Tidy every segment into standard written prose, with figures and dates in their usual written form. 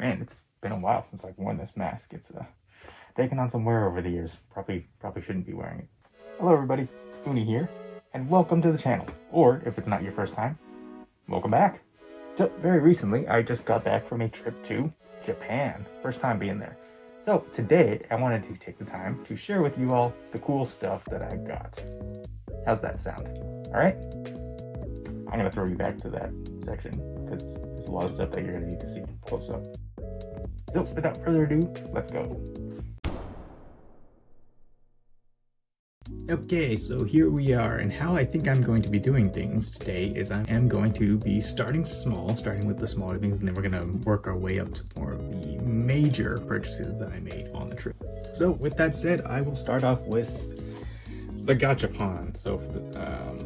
Man, it's been a while since I've worn this mask. It's taken on some wear over the years. Probably shouldn't be wearing it. Hello everybody, Oonie here, and welcome to the channel. Or, if it's not your first time, welcome back. So, very recently, I just got back from a trip to Japan. First time being there. So, today, I wanted to take the time to share with you all the cool stuff that I got. How's that sound? Alright? I'm gonna throw you back to that section, because there's a lot of stuff that you're gonna need to see close up. So, without further ado, let's go. Okay, so here we are, and how I think I'm going to be doing things today is I am going to be starting small, starting with the smaller things, and then we're going to work our way up to more of the major purchases that I made on the trip. So with that said, I will start off with the gachapon. So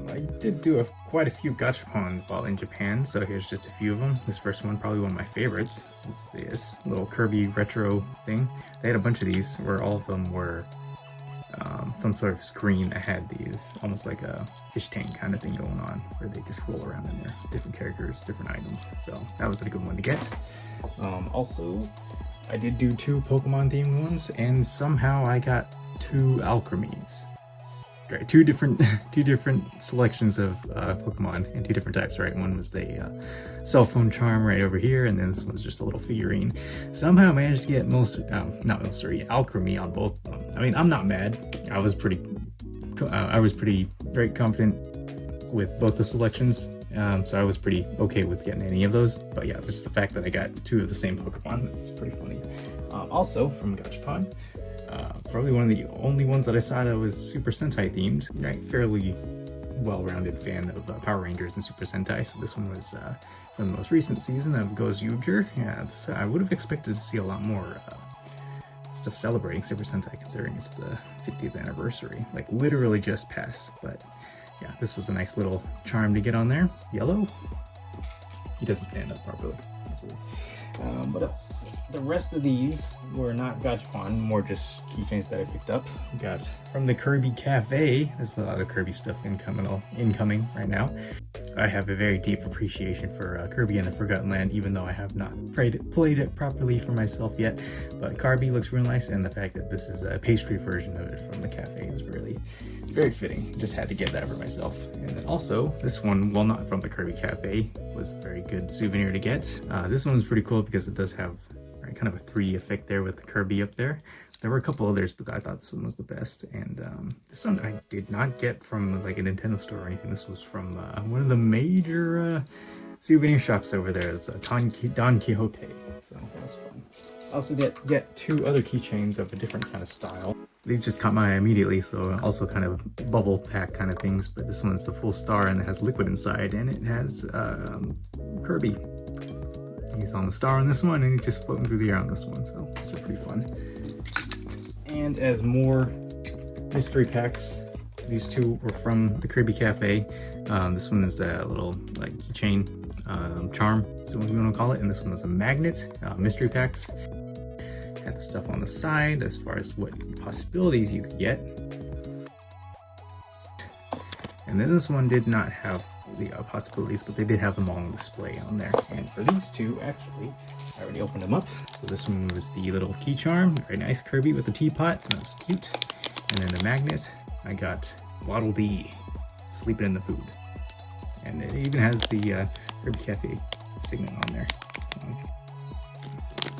I did do quite a few gachapon while in Japan, so here's just a few of them. This first one, probably one of my favorites, is this little Kirby retro thing. They had a bunch of these where all of them were some sort of screen that had these, almost like a fish tank kind of thing going on, where they just roll around in there, different characters, different items. So that was a good one to get. Also, I did do 2 Pokemon themed ones, and somehow I got 2 Alchremies. Right, two different selections of Pokemon in 2 different types, right? One was the cell phone charm right over here, and then this one's just a little figurine. Somehow I managed to get Alchremie on both of them. I mean, I'm not mad. I was pretty very confident with both the selections, so I was pretty okay with getting any of those. But yeah, just the fact that I got 2 of the same Pokemon, that's pretty funny. Also from Gachapon, probably one of the only ones that I saw that was Super Sentai themed. Right, fairly well-rounded fan of Power Rangers and Super Sentai, so this one was from the most recent season of Goes Yuger. Yeah, I would have expected to see a lot more stuff celebrating Super Sentai, considering it's the 50th anniversary, like literally just passed. But yeah, this was a nice little charm to get on there. Yellow. He doesn't stand up properly. That's weird. What else? The rest of these were not gachapon, more just keychains that I picked up. We got from the Kirby Cafe. There's a lot of Kirby stuff incoming right now. I have a very deep appreciation for Kirby and the Forgotten Land, even though I have not played it properly for myself yet. But Kirby looks real nice, and the fact that this is a pastry version of it from the cafe is really very fitting. Just had to get that for myself. And then also, this one, while not from the Kirby Cafe, was a very good souvenir to get. This one was pretty cool because it does have kind of a 3D effect there with the Kirby up there. There were a couple others, but I thought this one was the best. And this one I did not get from like a Nintendo store or anything. This was from one of the major souvenir shops over there. It's Don Quixote. So that was fun. I also get 2 other keychains of a different kind of style. They just caught my eye immediately, so also kind of bubble pack kind of things. But this one's the full star and it has liquid inside, and it has Kirby. He's on the star on this one, and he's just floating through the air on this one, so these are pretty fun. And as more mystery packs, these 2 were from the Kirby Cafe. This one is a little like keychain charm, is what you want to call it, and this one was a magnet. Mystery packs had the stuff on the side as far as what possibilities you could get. And then this one did not have the possibilities, but they did have them all on display on there. And for these 2, actually, I already opened them up. So this one was the little key charm, very nice Kirby with the teapot, that was cute. And then the magnet, I got Waddle Dee, sleeping in the food. And it even has the Kirby Cafe signet on there.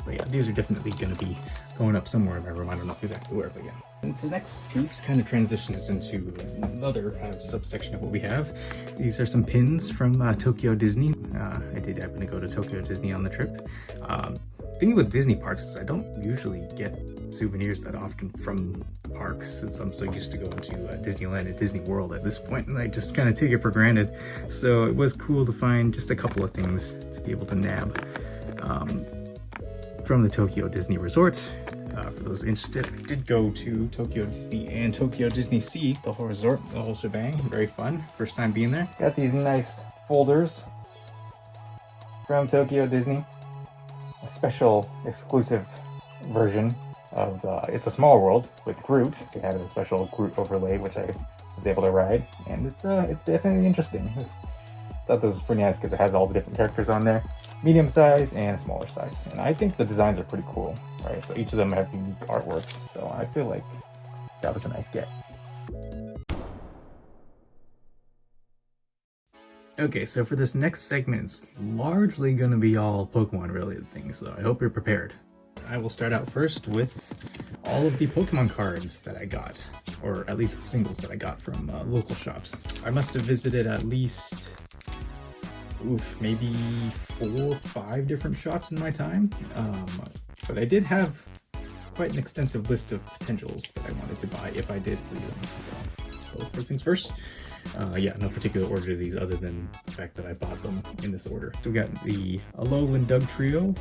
But yeah, these are definitely going to be going up somewhere in my room. I don't know exactly where, but yeah. And so the next piece kind of transitions into another kind of subsection of what we have. These are some pins from Tokyo Disney. I did happen to go to Tokyo Disney on the trip. Thing with Disney parks is I don't usually get souvenirs that often from the parks, since I'm so used to going to Disneyland and Disney World at this point, and I just kind of take it for granted. So it was cool to find just a couple of things to be able to nab from the Tokyo Disney Resort. For those interested, I did go to Tokyo Disney and Tokyo Disney Sea, the whole resort, the whole shebang. Very fun. First time being there. Got these nice folders from Tokyo Disney. A special exclusive version of It's a Small World with Groot. They had a special Groot overlay, which I was able to ride, and it's definitely interesting. I thought this was pretty nice because it has all the different characters on there. medium size and smaller size. And I think the designs are pretty cool, right? So each of them have unique artworks. So I feel like that was a nice get. Okay, so for this next segment, it's largely going to be all Pokemon related things, so I hope you're prepared. I will start out first with all of the Pokemon cards that I got, or at least the singles that I got from local shops. I must have visited at least, maybe 4 or 5 different shops in my time, but I did have quite an extensive list of potentials that I wanted to buy if I did see them. So first things first. Yeah, no particular order to these other than the fact that I bought them in this order. So we got the Alolan Dugtrio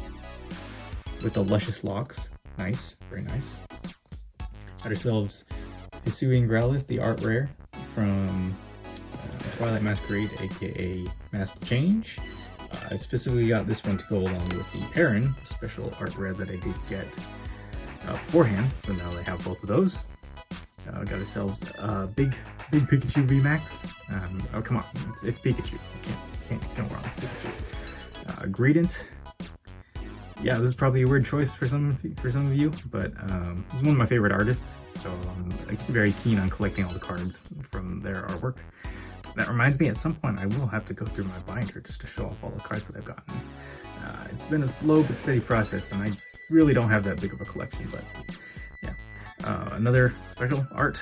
with the luscious locks. Nice, very nice. Got ourselves Hisui and Growlithe, the art rare from Twilight Masquerade, aka Mask Change. I specifically got this one to go along with the Perrin, special art rare that I did get beforehand, so now they have both of those. Got ourselves big Pikachu VMAX. Oh come on, it's Pikachu. You can't go wrong with Pikachu. Gradient. Yeah, this is probably a weird choice for some of you, but this is one of my favorite artists, so I'm very keen on collecting all the cards from their artwork. That reminds me, at some point I will have to go through my binder just to show off all the cards that I've gotten. It's been a slow but steady process, and I really don't have that big of a collection, but yeah. Another special art.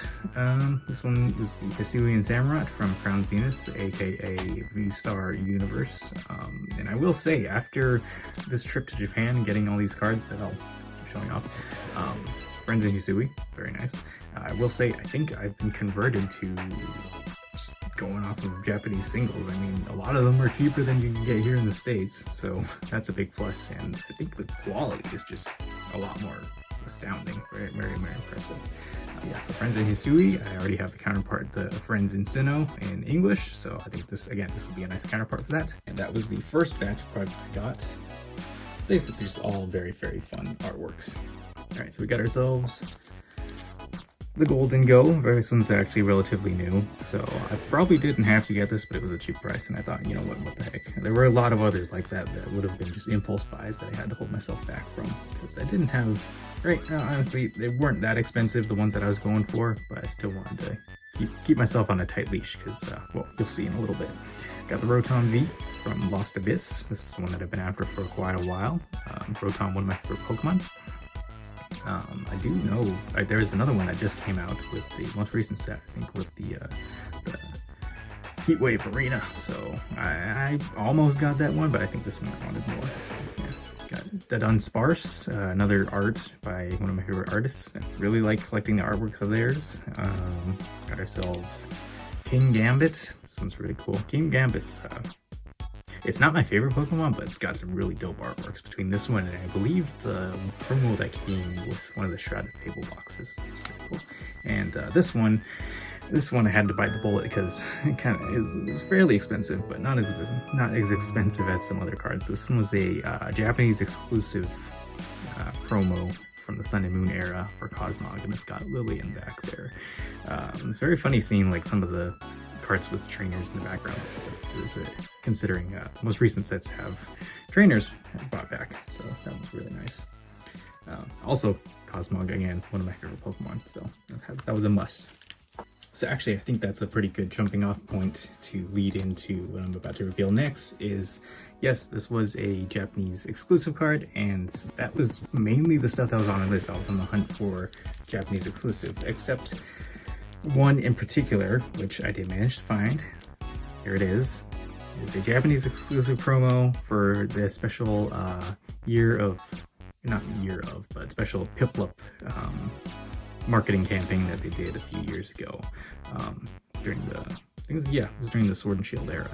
This one was the Hisui and Samurott from Crown Zenith, aka V-Star Universe. And I will say, after this trip to Japan and getting all these cards that I'll keep showing off, Friends in Hisui, very nice. I will say, I think I've been converted to just going off of Japanese singles. I mean, a lot of them are cheaper than you can get here in the States, so that's a big plus. And I think the quality is just a lot more astounding. Very, very, very impressive. Yeah, so Friends in Hisui, I already have the counterpart, the Friends in Sinnoh in English, so I think this will be a nice counterpart for that. And that was the first batch of cards I got. It's basically just all very, very fun artworks. Alright, so we got ourselves the Golden Go. This one's actually relatively new, so I probably didn't have to get this, but it was a cheap price, and I thought, you know what the heck. There were a lot of others like that would have been just impulse buys that I had to hold myself back from, because I didn't have, honestly, they weren't that expensive, the ones that I was going for, but I still wanted to keep myself on a tight leash, because, well, you'll see in a little bit. Got the Rotom V from Lost Abyss. This is one that I've been after for quite a while. Rotom, one of my favorite Pokemon. I do know there's another one that just came out with the most recent set, I think, with the Heatwave Arena. So I almost got that one, but I think this one I wanted more. So, yeah. Got Dadun Sparse, another art by one of my favorite artists. I really like collecting the artworks of theirs. Got ourselves King Gambit. This one's really cool. King Gambit's it's not my favorite Pokemon, but it's got some really dope artworks between this one and I believe the promo that came with one of the Shrouded Fable boxes. It's pretty cool. And this one I had to bite the bullet because it kind of is fairly expensive, but not as expensive as some other cards. This one was a Japanese exclusive promo from the Sun and Moon era for Cosmog, and it's got Lillian back there. It's very funny seeing like some of the cards with trainers in the background and stuff, considering most recent sets have trainers brought back, so that was really nice. Also, Cosmog, again, one of my favorite Pokemon, so that was a must. So actually, I think that's a pretty good jumping off point to lead into what I'm about to reveal next is, yes, this was a Japanese exclusive card, and that was mainly the stuff that was on my list. I was on the hunt for Japanese exclusive, except one in particular, which I did manage to find. Here it is. It's a Japanese exclusive promo for the special special Piplup marketing campaign that they did a few years ago during the Sword and Shield era.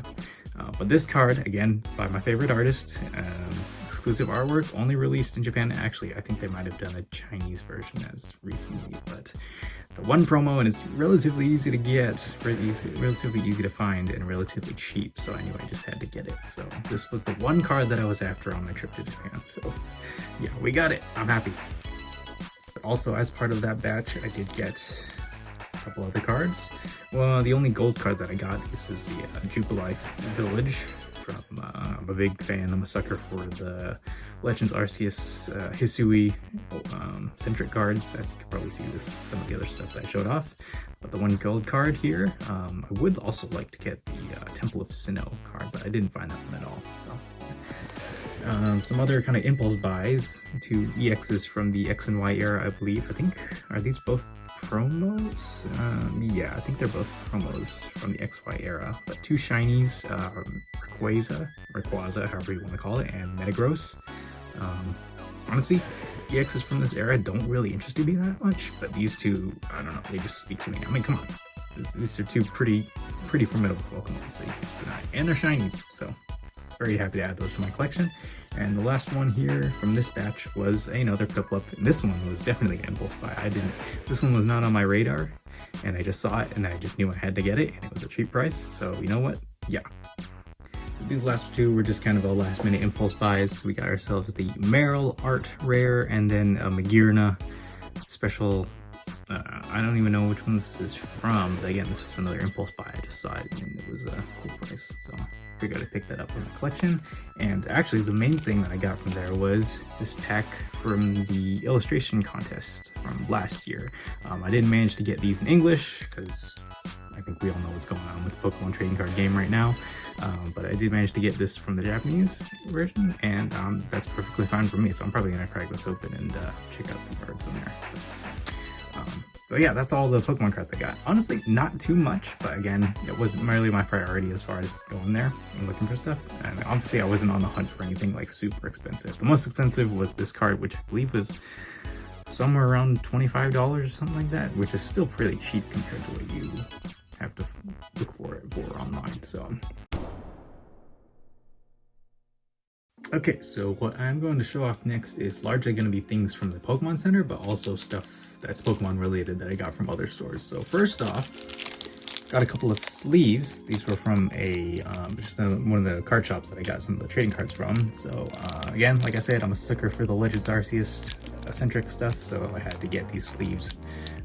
But this card, again, by my favorite artist, exclusive artwork, only released in Japan. Actually, I think they might have done a Chinese version as recently, but the one promo, and it's relatively easy to get, relatively easy to find, and relatively cheap, so I knew I just had to get it. So this was the one card that I was after on my trip to Japan, so yeah, we got it. I'm happy. But also, as part of that batch, I did get a couple other cards. Well, the only gold card that I got, this is the Jubilife Village from, I'm a big fan, I'm a sucker for the Legends Arceus Hisui centric cards, as you can probably see with some of the other stuff that I showed off. But the 1 gold card here, I would also like to get the Temple of Sinnoh card, but I didn't find that one at all. So some other kind of impulse buys, 2 EXs from the X and Y era, I believe. I think, are these both promos? Yeah, I think they're both promos from the XY era. But 2 shinies, Rayquaza, however you want to call it, and Metagross. Honestly, EXs from this era don't really interest me that much, but these 2, I don't know, they just speak to me. I mean, come on, these are 2 pretty formidable Pokemon, so and they're shinies, so very happy to add those to my collection. And the last one here from this batch was another Piplup. This one was definitely an impulse buy. This one was not on my radar, and I just saw it and I just knew I had to get it, and it was a cheap price, so you know what? Yeah. So these last 2 were just kind of a last minute impulse buys. We got ourselves the Meryl Art Rare and then a Magearna special. I don't even know which one this is from, but again, this was another impulse buy. I just saw it and it was a cool price, so figured I'd pick that up from the collection. And actually the main thing that I got from there was this pack from the illustration contest from last year. I didn't manage to get these in English because I think we all know what's going on with the Pokemon trading card game right now, but I did manage to get this from the Japanese version, and that's perfectly fine for me, so I'm probably going to crack this open and check out the cards in there. So yeah, that's all the Pokemon cards I got. Honestly, not too much, but again, it wasn't really my priority as far as going there and looking for stuff. And obviously I wasn't on the hunt for anything like super expensive. The most expensive was this card, which I believe was somewhere around $25 or something like that, which is still pretty cheap compared to what you have to look for it for online. So okay, so what I'm going to show off next is largely going to be things from the Pokemon Center, but also stuff that's Pokemon related that I got from other stores. So first off, got a couple of sleeves. These were from one of the card shops that I got some of the trading cards from. So again, like I said, I'm a sucker for the Legends Arceus eccentric stuff, so I had to get these sleeves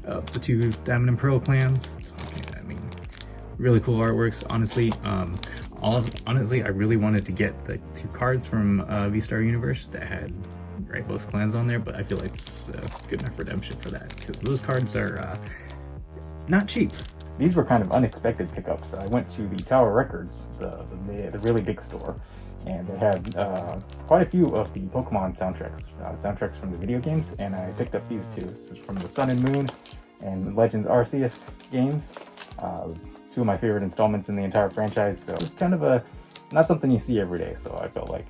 of the 2 Diamond and Pearl clans. So, okay, I mean, really cool artworks, honestly. Honestly, I really wanted to get the 2 cards from V-Star Universe that had both clans on there, but I feel like it's good enough redemption for that, because those cards are not cheap. These were kind of unexpected pickups. I went to the Tower Records, the really big store, and they had quite a few of the Pokemon soundtracks from the video games, and I picked up these 2. This is from the Sun and Moon and Legends Arceus games. 2 of my favorite installments in the entire franchise, so it's kind of not something you see every day, so I felt like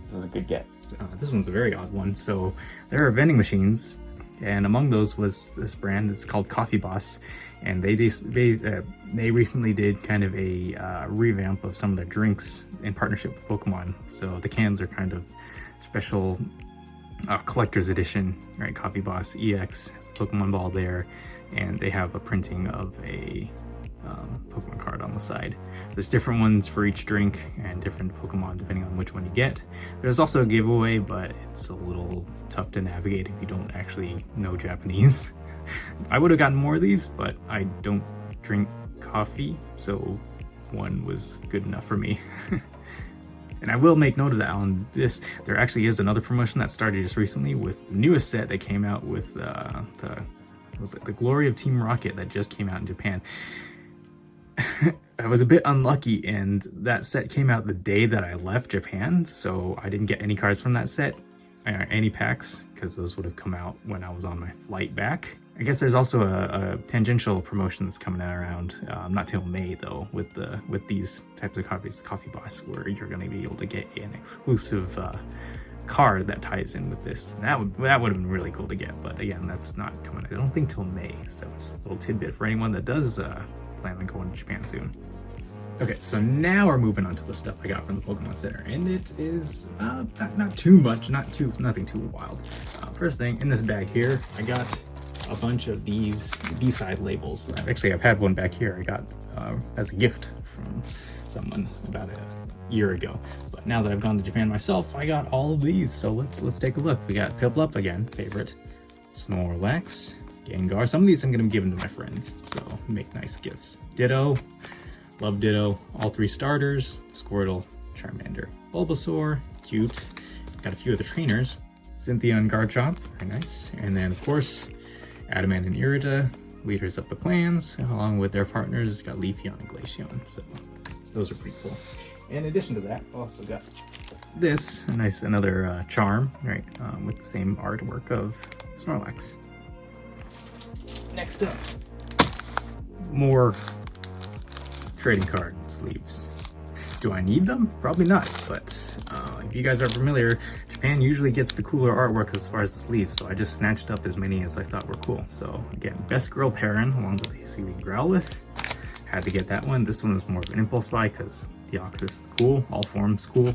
this was a good get. This one's a very odd one. So there are vending machines, and among those was this brand. It's called Coffee Boss, and they recently did kind of a revamp of some of their drinks in partnership with Pokemon. So the cans are kind of special collector's edition, right? Coffee Boss EX has a Pokemon ball there, and they have a printing of a Pokemon card on the side. There's different ones for each drink and different Pokemon depending on which one you get. There's also a giveaway, but it's a little tough to navigate if you don't actually know Japanese. I would have gotten more of these, but I don't drink coffee, so 1 was good enough for me. And I will make note of that on this. There actually is another promotion that started just recently with the newest set that came out with the Glory of Team Rocket that just came out in Japan. I was a bit unlucky, and that set came out the day that I left Japan, so I didn't get any cards from that set, or any packs, because those would have come out when I was on my flight back. I guess there's also a tangential promotion that's coming out around, not till May though, with these types of coffees, the Coffee Boss, where you're going to be able to get an exclusive card that ties in with this. And that would have been really cool to get, but again, that's not coming, I don't think, till May, so just a little tidbit for anyone that does plan on going to Japan soon. Okay, so now we're moving on to the stuff I got from the Pokemon Center, and it is not too much, nothing too wild. First thing, in this bag here, I got a bunch of these B-side labels. Actually, I've had one back here I got as a gift from someone about a year ago. But now that I've gone to Japan myself, I got all of these, so let's take a look. We got Piplup, again, favorite, Snorlax, Gengar. Some of these I'm going to be giving to my friends, so make nice gifts. Ditto, Love Ditto, all 3 starters, Squirtle, Charmander, Bulbasaur, cute. Got a few of the trainers, Cynthia and Garchomp, very nice. And then of course, Adamant and Irida, leaders of the clans, along with their partners, got Leafeon and Glaceon. So those are pretty cool. In addition to that, also got this, a nice another charm, right, with the same artwork of Snorlax. Next up, more trading card sleeves. Do I need them? Probably not, but if you guys are familiar, Japan usually gets the cooler artwork as far as the sleeves, so I just snatched up as many as I thought were cool. So again, Best Girl Perrin along with Hisuian Growlithe. Had to get that one. This one was more of an impulse buy because Deoxys is cool, all forms cool.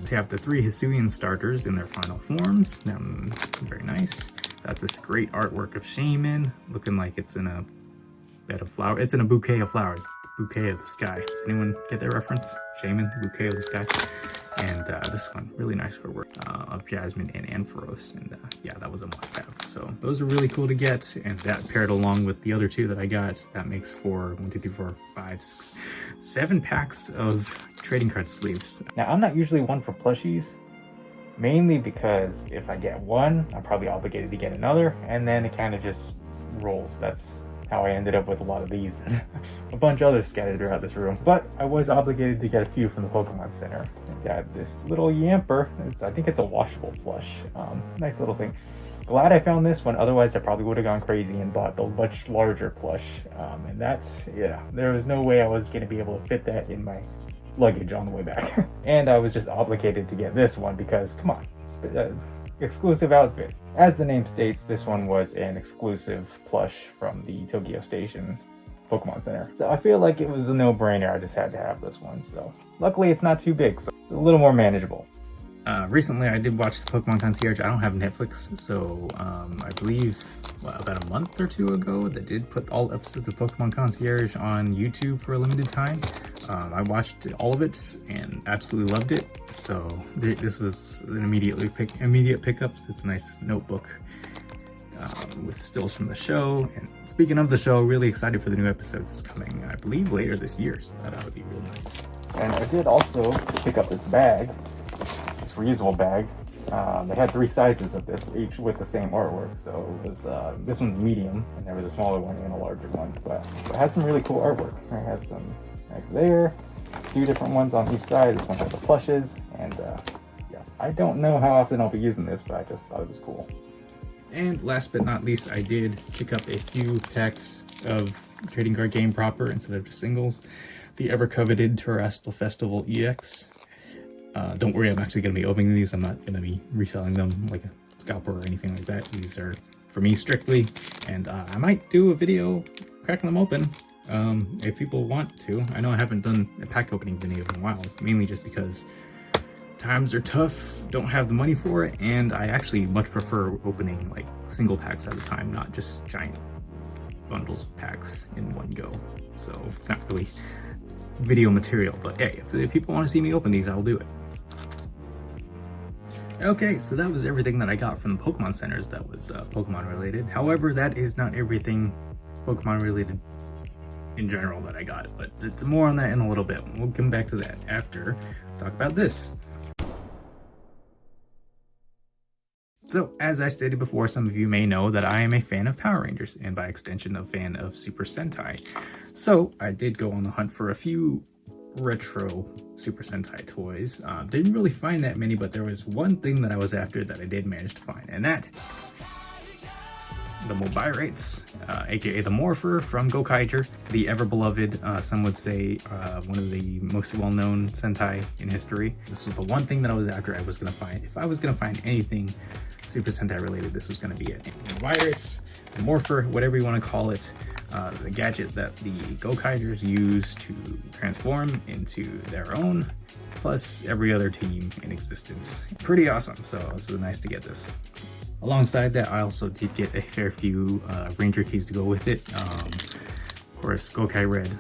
They have the 3 Hisuian starters in their final forms. Very nice. Got this great artwork of Shaman, looking like it's in a bed of flowers. It's in a bouquet of flowers. Bouquet of the Sky. Does anyone get that reference? Shaman, Bouquet of the Sky. And this one, really nice artwork of Jasmine and Ampharos. And yeah, that was a must-have. So those are really cool to get. And that paired along with the other 2 that I got, that makes for 1, 2, 3, 4, 5, 6, 7 packs of trading card sleeves. Now, I'm not usually one for plushies, mainly because if I get one, I'm probably obligated to get another, and then it kind of just rolls. That's how I ended up with a lot of these and a bunch of others scattered throughout this room. But I was obligated to get a few from the Pokemon Center. I got this little Yamper. I think it's a washable plush. Nice little thing. Glad I found this one, otherwise I probably would have gone crazy and bought the much larger plush. And that's, yeah, there was no way I was going to be able to fit that in my luggage on the way back. And I was just obligated to get this one because, come on, exclusive outfit. As the name states, this one was an exclusive plush from the Tokyo Station Pokemon Center. So I feel like it was a no-brainer. I just had to have this one. So luckily it's not too big, so it's a little more manageable. Recently I did watch the Pokemon Concierge. I don't have Netflix, so I believe about a month or 2 ago they did put all episodes of Pokemon Concierge on YouTube for a limited time. I watched all of it and absolutely loved it. So this was an immediate pickups. It's a nice notebook with stills from the show. And speaking of the show, really excited for the new episodes coming, I believe, later this year. So that would be real nice. And I did also pick up this bag. Reusable bag. They had 3 sizes of this, each with the same artwork. So it was this one's medium, and there was a smaller one and a larger one. But it has some really cool artwork. It has some nice there, 2 different ones on each side. This one has the plushes, and yeah, I don't know how often I'll be using this, but I just thought it was cool. And last but not least, I did pick up a few packs of Trading Card Game Proper instead of just singles. The ever coveted Terrestrial Festival EX. Don't worry, I'm actually going to be opening these. I'm not going to be reselling them like a scalper or anything like that. These are for me strictly, and I might do a video cracking them open if people want to. I know I haven't done a pack opening video in a while, mainly just because times are tough, don't have the money for it, and I actually much prefer opening like single packs at a time, not just giant bundles of packs in one go. So it's not really video material, but hey, if people want to see me open these, I will do it. Okay, so that was everything that I got from the Pokemon Centers that was Pokemon related. However, that is not everything Pokemon related in general that I got, but more on that in a little bit. We'll come back to that after we talk about this. So, as I stated before, some of you may know that I am a fan of Power Rangers, and by extension a fan of Super Sentai. So, I did go on the hunt for a few retro Super Sentai toys. Didn't really find that many, but there was one thing that I was after that I did manage to find, and that the Mobirates, aka the Morpher from Gokaiger, the ever-beloved, some would say, one of the most well-known Sentai in history. This was the one thing that I was after. I was going to find, if I was going to find anything Super Sentai related, this was going to be it. Mobirates, the Morpher, whatever you want to call it, the gadget that the Gokaigers use to transform into their own, plus every other team in existence. Pretty awesome, so it's nice to get this. Alongside that, I also did get a fair few Ranger keys to go with it. Of course, Gokai Red,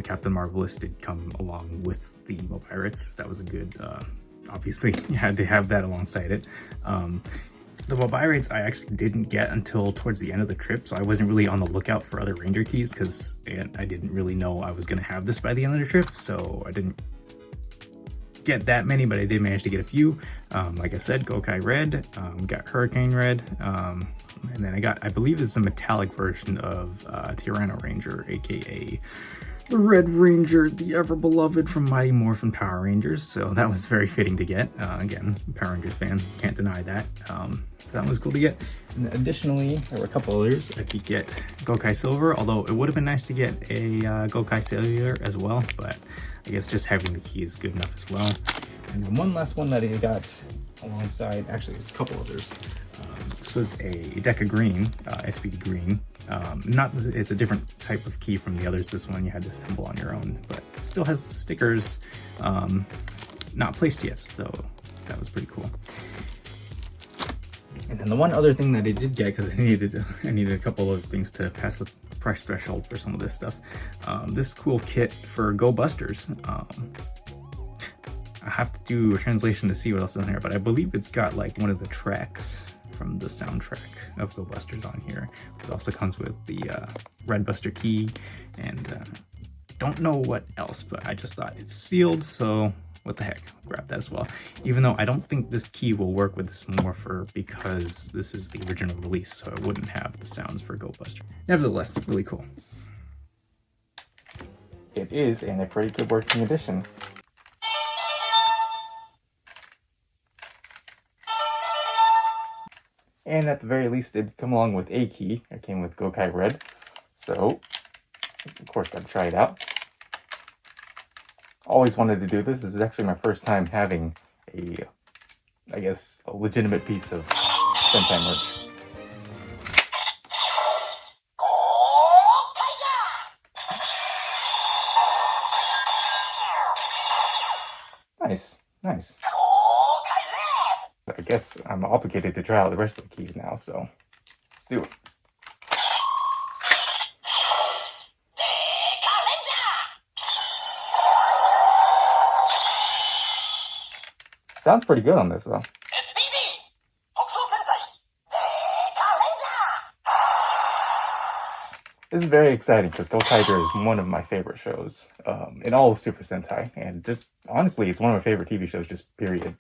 Captain Marvelous did come along with the Mobirates. That was a good, obviously, you had to have that alongside it. The mobile rates I actually didn't get until towards the end of the trip, so I wasn't really on the lookout for other ranger keys because I didn't really know I was going to have this by the end of the trip, so I didn't get that many, but I did manage to get a few. Like I said, Gokai Red, got Hurricane Red, and then I got, I believe it's a metallic version of Tyranno Ranger, aka the Red Ranger, the ever beloved from Mighty Morphin Power Rangers, so that was very fitting to get. Again, Power Rangers fan, can't deny that. So that was cool to get. And additionally, there were a couple others. I could get Gokai Silver, although it would have been nice to get a Gokai Cellular as well, but I guess just having the key is good enough as well. And then one last one that I got alongside, actually there's a couple others. This was a Deca Green, SPD Green. It's a different type of key from the others. This one you had to assemble on your own, but it still has the stickers, not placed yet, so that was pretty cool. And then the one other thing that I did get, because I needed a couple of things to pass the price threshold for some of this stuff, this cool kit for Go Busters. I have to do a translation to see what else is in here, but I believe it's got like one of the tracks from the soundtrack of Go Busters on here. It also comes with the Red Buster key, and don't know what else, but I just thought it's sealed, so what the heck, I'll grab that as well. Even though I don't think this key will work with this Morpher because this is the original release, so it wouldn't have the sounds for Go Buster. Nevertheless, really cool. It is in a pretty good working edition. And at the very least, it come along with a key. It came with Gokai Red, so of course gotta try it out. Always wanted to do this. This is actually my first time having I guess, a legitimate piece of Sentai merch. Nice, nice. I guess I'm obligated to try out the rest of the keys now, so let's do it. Sounds pretty good on this, though. This is very exciting because Gokaiger is one of my favorite shows in all of Super Sentai, and just honestly, it's one of my favorite TV shows, just period.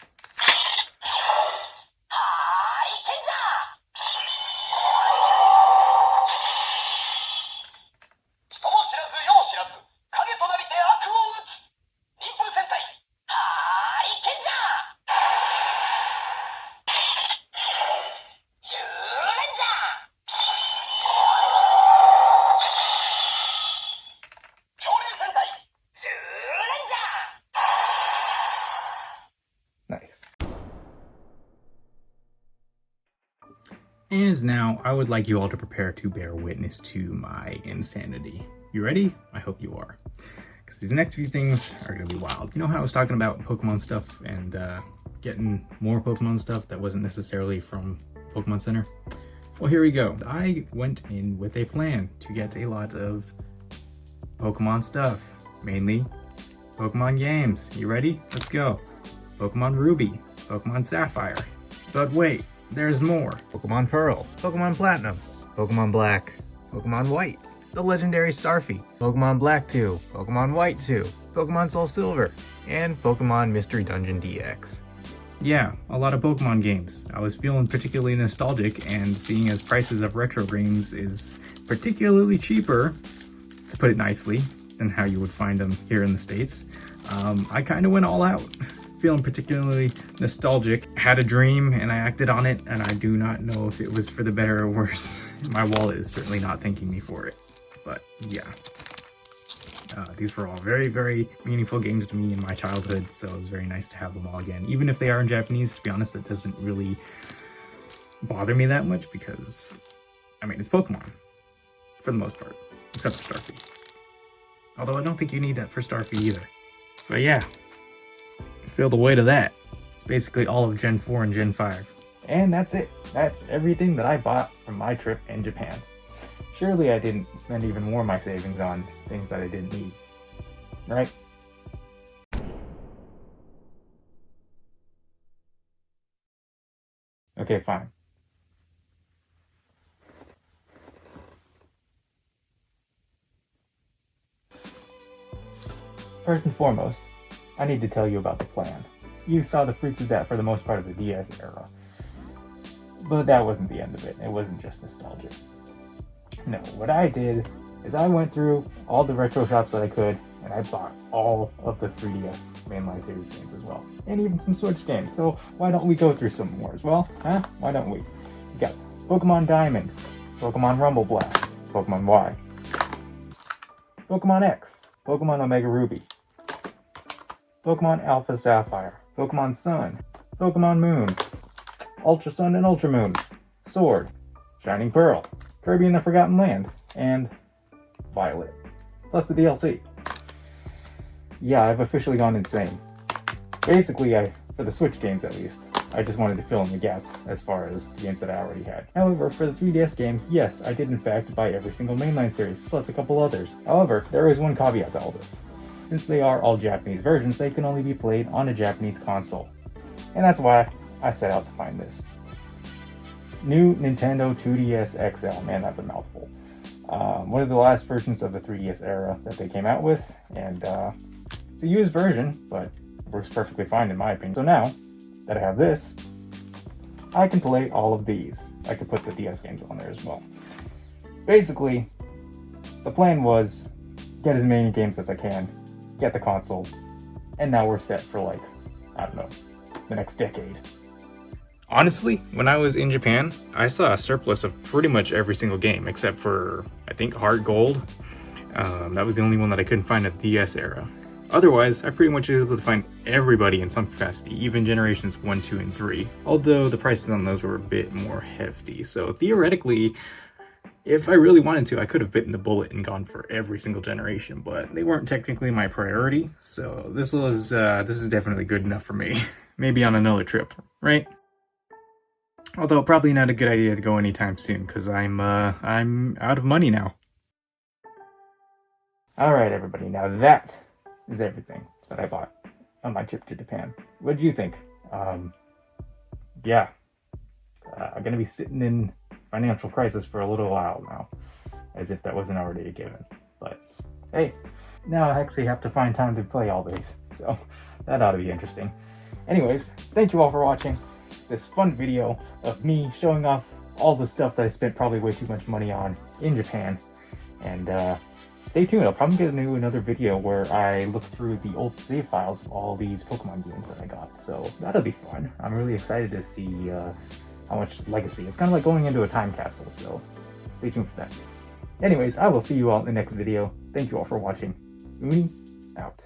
Nice. And now I would like you all to prepare to bear witness to my insanity. You ready? I hope you are. Because these next few things are going to be wild. You know how I was talking about Pokemon stuff and getting more Pokemon stuff that wasn't necessarily from Pokemon Center? Well, here we go. I went in with a plan to get a lot of Pokemon stuff. Mainly Pokemon games. You ready? Let's go. Pokemon Ruby, Pokemon Sapphire. But wait, there's more. Pokemon Pearl, Pokemon Platinum, Pokemon Black, Pokemon White, the legendary Starfy, Pokemon Black 2, Pokemon White 2, Pokemon Soul Silver, and Pokemon Mystery Dungeon DX. Yeah, a lot of Pokemon games. I was feeling particularly nostalgic, and seeing as prices of retro games is particularly cheaper, to put it nicely, than how you would find them here in the States, I kind of went all out. Feeling particularly nostalgic, had a dream and I acted on it, and I do not know if it was for the better or worse. My wallet is certainly not thanking me for it, but yeah. These were all very, very meaningful games to me in my childhood, so it was very nice to have them all again. Even if they are in Japanese, to be honest, that doesn't really bother me that much because, I mean, it's Pokemon, for the most part, except for Starfy. Although I don't think you need that for Starfy either. But yeah. Feel the weight of that. It's basically all of Gen 4 and Gen 5. And that's it. That's everything that I bought from my trip in Japan. Surely I didn't spend even more of my savings on things that I didn't need. Right? Okay, fine. First and foremost, I need to tell you about the plan. You saw the fruits of that for the most part of the DS era. But that wasn't the end of it. It wasn't just nostalgia. No, what I did is I went through all the retro shops that I could, and I bought all of the 3DS mainline series games as well. And even some Switch games. So why don't we go through some more as well? Huh? Why don't we? We got Pokemon Diamond, Pokemon Rumble Blast, Pokemon Y, Pokemon X, Pokemon Omega Ruby, Pokemon Alpha Sapphire, Pokemon Sun, Pokemon Moon, Ultra Sun and Ultra Moon, Sword, Shining Pearl, Kirby and the Forgotten Land, and Violet, plus the DLC. Yeah, I've officially gone insane. Basically, for the Switch games at least, I just wanted to fill in the gaps as far as the games that I already had. However, for the 3DS games, yes, I did in fact buy every single mainline series, plus a couple others. However, there is one caveat to all this. Since they are all Japanese versions, they can only be played on a Japanese console. And that's why I set out to find this. New Nintendo 2DS XL, man, that's a mouthful. One of the last versions of the 3DS era that they came out with, and it's a used version, but works perfectly fine in my opinion. So now that I have this, I can play all of these. I could put the DS games on there as well. Basically, the plan was get as many games as I can, get the console, and now we're set for like, I don't know, the next decade. Honestly, when I was in Japan, I saw a surplus of pretty much every single game except for, I think, Heart Gold. That was the only one that I couldn't find at the DS era. Otherwise, I pretty much was able to find everybody in some capacity, even generations 1, 2, and 3. Although the prices on those were a bit more hefty, so theoretically, if I really wanted to, I could have bitten the bullet and gone for every single generation, but they weren't technically my priority, so this is definitely good enough for me. Maybe on another trip, right? Although probably not a good idea to go anytime soon, because I'm out of money now. Alright everybody, now that is everything that I bought on my trip to Japan. What did you think? Yeah. I'm gonna be sitting in financial crisis for a little while now, as if that wasn't already a given. But hey, now I actually have to find time to play all these, so that ought to be interesting. Anyways, thank you all for watching this fun video of me showing off all the stuff that I spent probably way too much money on in Japan. And stay tuned, I'll probably get another video where I look through the old save files of all these Pokemon games that I got. So that'll be fun. I'm really excited to see how much legacy. It's kind of like going into a time capsule, so stay tuned for that. Anyways, I will see you all in the next video. Thank you all for watching. Oonie, out.